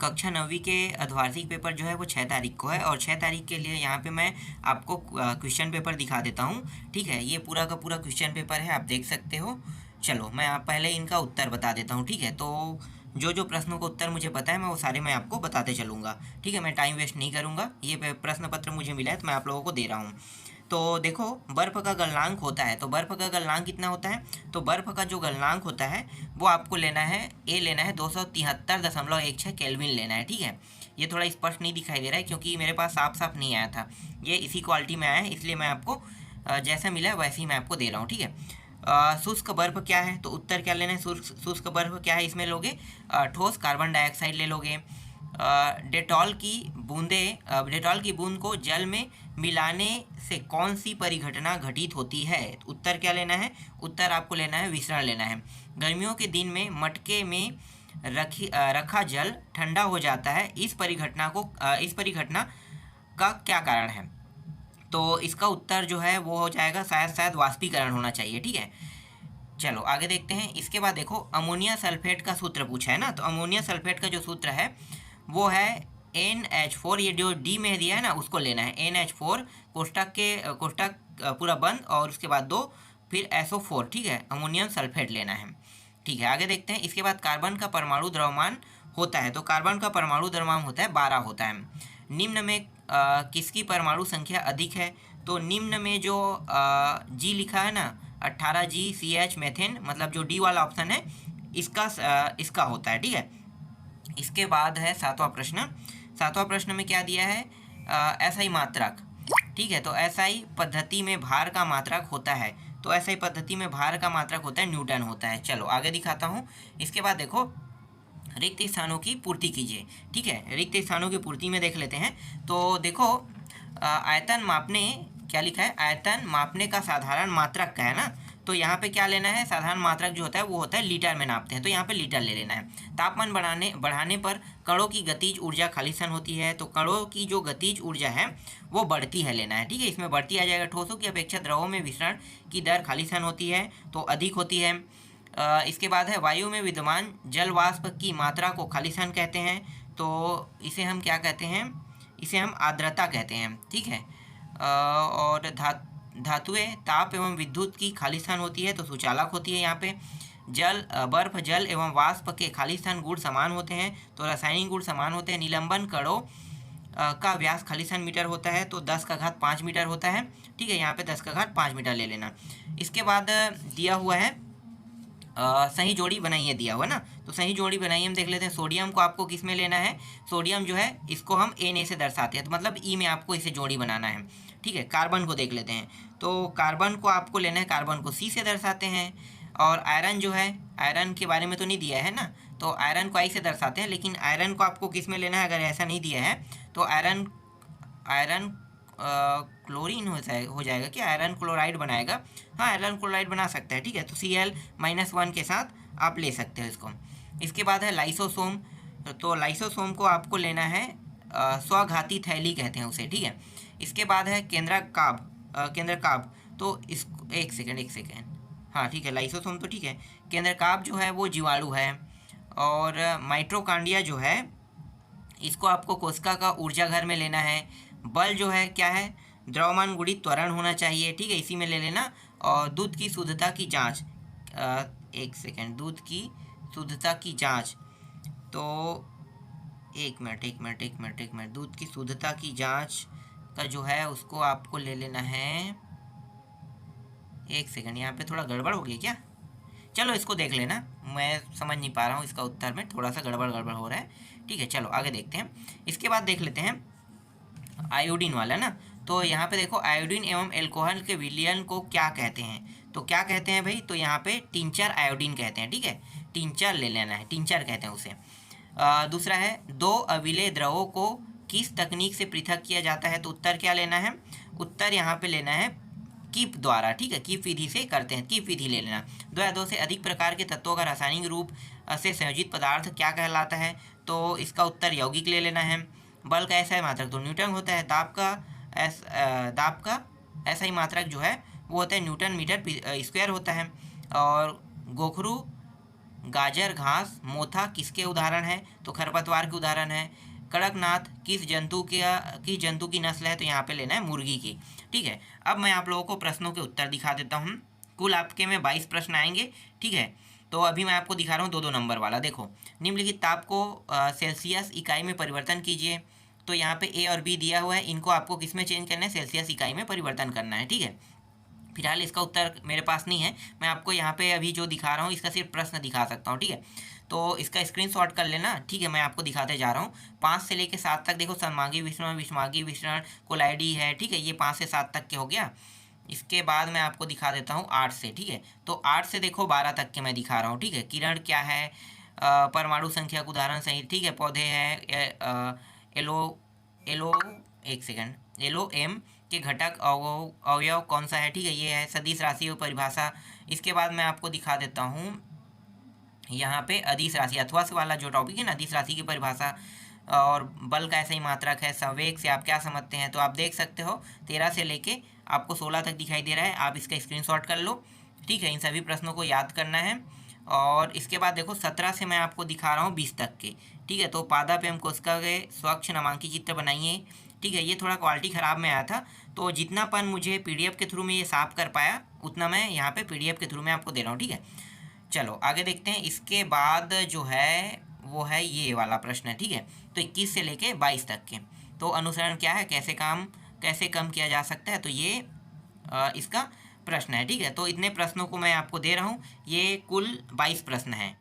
कक्षा 9वीं के अर्धवार्षिक पेपर जो है वो 6 तारीख को है, और 6 तारीख के लिए यहाँ पे मैं आपको क्वेश्चन पेपर दिखा देता हूँ। ठीक है, ये पूरा का पूरा क्वेश्चन पेपर है, आप देख सकते हो। चलो मैं आप पहले इनका उत्तर बता देता हूँ। ठीक है, तो जो जो प्रश्नों का उत्तर मुझे पता है मैं वो सारे मैं आपको बताते चलूँगा। ठीक है, मैं टाइम वेस्ट नहीं करूँगा। ये प्रश्न पत्र मुझे मिला है तो मैं आप लोगों को दे रहा हूँ। तो देखो, बर्फ़ का गलनांक होता है, तो बर्फ़ का गलनांक कितना होता है? तो बर्फ़ का जो गलनांक होता है वो आपको लेना है, ए लेना है 273.16 केल्विन लेना है। ठीक है, ये थोड़ा स्पष्ट नहीं दिखाई दे रहा है क्योंकि मेरे पास साफ साफ नहीं आया था, ये इसी क्वालिटी में आया है, इसलिए मैं आपको जैसा मिला है वैसे ही मैं आपको दे रहा हूँ। ठीक है, शुष्क बर्फ़ क्या है? तो उत्तर क्या लेना है? शुष्क बर्फ़ क्या है? इसमें लोगे ठोस कार्बन डाइऑक्साइड ले लोगे। डेटॉल की डेटॉल की बूंद को जल में मिलाने से कौन सी परिघटना घटित होती है? उत्तर क्या लेना है? उत्तर आपको लेना है विसरण लेना है। गर्मियों के दिन में मटके में रखा जल ठंडा हो जाता है, इस परिघटना का क्या कारण है? तो इसका उत्तर जो है वो हो जाएगा शायद वाष्पीकरण होना चाहिए। ठीक है, चलो आगे देखते हैं। इसके बाद देखो, अमोनिया सल्फेट का सूत्र पूछा है ना, तो अमोनिया सल्फेट का जो सूत्र है वो है NH4। ये जो डी में दिया है ना उसको लेना है, NH4 कोष्टक पूरा बंद और उसके बाद 2 फिर SO4। ठीक है, अमोनियम सल्फेट लेना है। ठीक है, आगे देखते हैं। इसके बाद कार्बन का परमाणु द्रव्यमान होता है, तो कार्बन का परमाणु द्रव्यमान होता है 12 होता है। निम्न में किसकी परमाणु संख्या अधिक है? तो निम्न में जो जी लिखा है ना 18G मेथेन, मतलब जो डी वाला ऑप्शन है इसका होता है। ठीक है, इसके बाद है सातवां प्रश्न। सातवां प्रश्न में क्या दिया है? एसआई मात्रक। ठीक है, तो एसआई पद्धति में भार का मात्रक होता है, तो एसआई पद्धति में भार का मात्रक होता है न्यूटन होता है। चलो आगे दिखाता हूँ। इसके बाद देखो, रिक्त स्थानों की पूर्ति कीजिए। ठीक है, रिक्त स्थानों की पूर्ति में देख लेते हैं। तो देखो, आयतन मापने क्या लिखा है? आयतन मापने का साधारण मात्रक का है ना, तो यहाँ पे क्या लेना है? साधारण मात्रक जो होता है वो होता है लीटर में नापते हैं, तो यहाँ पे लीटर ले लेना है। तापमान बढ़ाने पर कणों की गतिज ऊर्जा खालिस्तान होती है, तो कणों की जो गतिज ऊर्जा है वो बढ़ती है लेना है। ठीक है, इसमें बढ़ती आ जाएगा। ठोसों की अपेक्षा द्रवों में विसरण की दर खालिस्तान होती है, तो अधिक होती है। इसके बाद है, वायु में विद्यमान जल वाष्प की मात्रा को खालिस्तान कहते हैं, तो इसे हम क्या कहते हैं? इसे हम आर्द्रता कहते हैं। ठीक है, और धातुएं ताप एवं विद्युत की खालिस्तान होती है, तो सुचालक होती है। यहाँ पे बर्फ जल एवं वाष्प के खालिस्तान गुण समान होते हैं, तो रासायनिक गुण समान होते हैं। निलंबन कणों का व्यास खालिस्तान मीटर होता है, तो 10⁵ मीटर होता है। ठीक है, यहाँ पे 10⁵ मीटर ले लेना। इसके बाद दिया हुआ है सही जोड़ी बनाइए, दिया हुआ ना, तो सही जोड़ी बनाइए हम देख लेते हैं। सोडियम को आपको किस में लेना है? सोडियम जो है इसको हम Na से दर्शाते हैं, तो मतलब ई में आपको इसे जोड़ी बनाना है। ठीक है, कार्बन को देख लेते हैं, तो कार्बन को आपको लेना है, कार्बन को C से दर्शाते हैं। और आयरन जो है, आयरन के बारे में तो नहीं दिया है ना, तो आयरन को I से दर्शाते हैं, लेकिन आयरन को आपको किस में लेना है? अगर ऐसा नहीं दिया है तो आयरन आयरन क्लोरीन हो जाएगा कि आयरन क्लोराइड बनाएगा? हाँ, आयरन क्लोराइड बना सकता है। ठीक है, तो Cl-1 के साथ आप ले सकते हो इसको। इसके बाद है लाइसोसोम, तो लाइसोसोम को आपको लेना है स्वघाती थैली कहते हैं उसे। ठीक है, इसके बाद है केंद्रकाभ, तो इस एक सेकेंड, हाँ ठीक है, लाइसोसोम तो ठीक है। केंद्रकाभ जो है वो जीवाणु है। और माइटोकॉन्ड्रिया जो है इसको आपको कोशिका का ऊर्जा घर में लेना है। बल जो है क्या है? द्रव्यमान गुणित त्वरण होना चाहिए। ठीक है, इसी में ले लेना। और दूध की शुद्धता की जांच, एक सेकेंड, दूध की शुद्धता की जांच, तो एक मिनट, दूध की शुद्धता की जांच का जो है उसको आपको ले लेना है। एक सेकेंड, यहाँ पे थोड़ा गड़बड़ हो गई क्या? चलो इसको देख लेना, मैं समझ नहीं पा रहा हूँ, इसका उत्तर में थोड़ा सा गड़बड़ हो रहा है। ठीक है, चलो आगे देखते हैं। इसके बाद देख लेते हैं आयोडीन वाला ना, तो यहाँ पे देखो, आयोडीन एवं एल्कोहल के विलयन को क्या कहते हैं? तो क्या कहते हैं भाई? तो यहाँ पे टिंचर आयोडीन कहते हैं। ठीक है, टिंचर ले लेना है, टिंचर कहते हैं उसे। दूसरा है, 2 अविलेय द्रवों को किस तकनीक से पृथक किया जाता है? तो उत्तर क्या लेना है? उत्तर यहाँ पे लेना है कीप द्वारा। ठीक है, कीप विधि से करते हैं, कीप विधि ले लेना। 2 या 2 से अधिक प्रकार के तत्वों का रासायनिक रूप से संयोजित पदार्थ क्या कहलाता है? तो इसका उत्तर यौगिक ले लेना है। बल का ऐसा ही मात्रक तो न्यूटन होता है। दाब का ऐसा ही मात्रक जो है वो होता है न्यूटन मीटर स्क्वायर होता है। और गाजर घास मोथा किसके उदाहरण है? तो खरपतवार के उदाहरण है। कड़कनाथ किस जंतु की नस्ल है? तो यहाँ पे लेना है मुर्गी की। ठीक है, अब मैं आप लोगों को प्रश्नों के उत्तर दिखा देता हूँ। कुल आपके में 22 प्रश्न आएंगे। ठीक है, तो अभी मैं आपको दिखा रहा हूँ 2-2 नंबर वाला। देखो, निम्नलिखित ताप को सेल्सियस इकाई में परिवर्तन कीजिए। तो यहाँ पे ए और बी दिया हुआ है, इनको आपको किस में चेंज करना है? सेल्सियस इकाई में परिवर्तन करना है। ठीक है, फिलहाल इसका उत्तर मेरे पास नहीं है, मैं आपको यहाँ पे अभी जो दिखा रहा हूँ इसका सिर्फ प्रश्न दिखा सकता हूँ। ठीक है, तो इसका स्क्रीनशॉट कर लेना। ठीक है, मैं आपको दिखाते जा रहा हूँ। 5 से लेकर 7 तक देखो, सममांगी विसरण, विषमांगी विसरण, कोलाइडी है। ठीक है, ये 5 से 7 तक के हो गया। इसके बाद मैं आपको दिखा देता हूँ 8 से। ठीक है, तो 8 से देखो 12 तक के मैं दिखा रहा हूँ। ठीक है, किरण क्या है? परमाणु संख्या का उदाहरण सही। ठीक है, पौधे हैं। एलो एलो एक सेकंड, एलो एम के घटक अवयव कौन सा है? ठीक है, ये है सदिश राशि और परिभाषा। इसके बाद मैं आपको दिखा देता हूँ यहाँ पे अदिश राशि, अथवा से वाला जो टॉपिक है ना, अदिश राशि की परिभाषा। और बल का ऐसा ही मात्रक है। संवेग से आप क्या समझते हैं? तो आप देख सकते हो 13 से लेके आपको 16 तक दिखाई दे रहा है, आप इसका स्क्रीनशॉट कर लो। ठीक है, इन सभी प्रश्नों को याद करना है। और इसके बाद देखो 17 से मैं आपको दिखा रहा हूँ 20 तक के। ठीक है, तो पादप एवं कोशिका के स्वच्छ नामांकित चित्र बनाइए। ठीक है, ये थोड़ा क्वालिटी ख़राब में आया था, तो जितनापन मुझे पीडीएफ के थ्रू में ये साफ कर पाया उतना मैं यहाँ पे पीडीएफ के थ्रू में आपको दे रहा हूँ। ठीक है, चलो आगे देखते हैं। इसके बाद जो है वो है ये वाला प्रश्न है। ठीक है, तो 21 से लेके 22 तक के। तो अनुसरण क्या है? कैसे कम किया जा सकता है? तो ये इसका प्रश्न है। ठीक है, तो इतने प्रश्नों को मैं आपको दे रहा हूँ, ये कुल 22 प्रश्न हैं।